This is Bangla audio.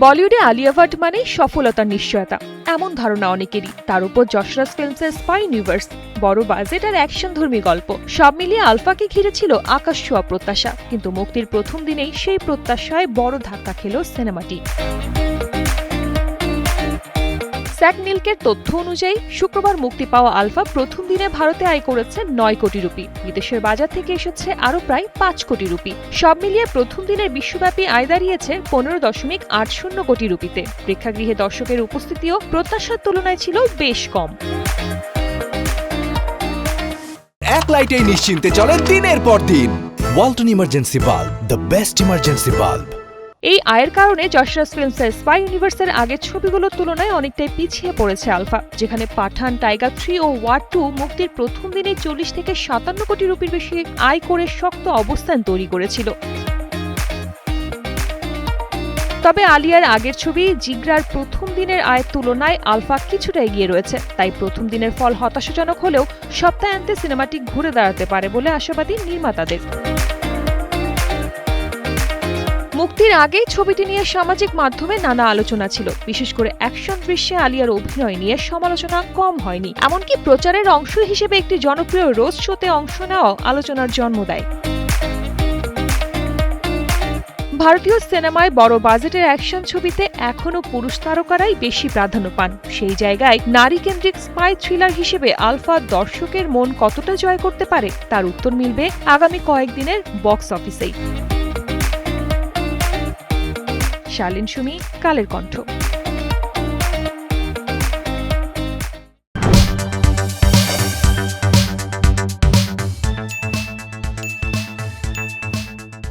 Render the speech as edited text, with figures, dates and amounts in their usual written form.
বলিউডে আলিয়া ভাট মানে সফলতার নিশ্চয়তা, এমন ধারণা অনেকেরই। তার উপর যশরাজ ফিল্মসের স্পাই ইউনিভার্স, বড় বাজেট আর অ্যাকশনধর্মী গল্প, সব মিলিয়ে আলফাকে ঘিরে ছিল আকাশ ছোঁয়া প্রত্যাশা। কিন্তু মুক্তির প্রথম দিনেই সেই প্রত্যাশায় বড় ধাক্কা খেল সিনেমাটি। স্যাক নিলকের তথ্য অনুযায়ী শুক্রবার মুক্তি পাওয়া আলফা প্রথম দিনে ভারতে আয় করেছে ৯ কোটি রুপি। বিদেশের বাজার থেকে এসেছে আরও প্রায় ৫ কোটি রুপি। সব মিলিয়ে প্রথম দিনের বিশ্বব্যাপী আয় দাঁড়িয়েছে ১৫.৮০ কোটি রুপিতে। প্রেক্ষাগৃহে দর্শকের উপস্থিতিও প্রত্যাশার তুলনায় ছিল বেশ কম। এক লাইটেই নিশ্চিন্তে চলে দিনের পর দিন। Walton emergency bulb, the best emergency bulb. এই আয়ের কারণে যশরাজ ফিল্মসের স্পাই ইউনিভার্সের আগের ছবিগুলোর তুলনায় অনেকটাই পিছিয়ে পড়েছে আলফা, যেখানে পাঠান, টাইগার 3 ও ওয়ার 2 মুক্তির প্রথম দিনে ৪০ থেকে ৫৭ কোটি রুপির বেশি আয় করে শক্ত অবস্থান তৈরি করেছিল। তবে আলিয়ার আগের ছবি জিগরার প্রথম দিনের আয়ের তুলনায় আলফা কিছুটা এগিয়ে রয়েছে। তাই প্রথম দিনের ফল হতাশাজনক হলেও সপ্তাহান্তে সিনেমাটি ঘুরে দাঁড়াতে পারে বলে আশাবাদী নির্মাতাদের। মুক্তির আগেই ছবিটি নিয়ে সামাজিক মাধ্যমে নানা আলোচনা ছিল। বিশেষ করে অ্যাকশন দৃশ্যে আলিয়ার অভিনয় নিয়ে সমালোচনা কম হয়নি। এমনকি প্রচারের অংশ হিসেবে একটি জনপ্রিয় রোজ শোতে অংশ নেওয়া আলোচনার জন্ম দেয়। ভারতীয় সিনেমায় বড় বাজেটের অ্যাকশন ছবিতে এখনও পুরুষ তারকারাই বেশি প্রাধান্য পান। সেই জায়গায় নারী কেন্দ্রিক স্পাই থ্রিলার হিসেবে আলফা দর্শকের মন কতটা জয় করতে পারে তার উত্তর মিলবে আগামী কয়েকদিনের বক্স অফিসেই। শালিন সুমি, কালের কণ্ঠ।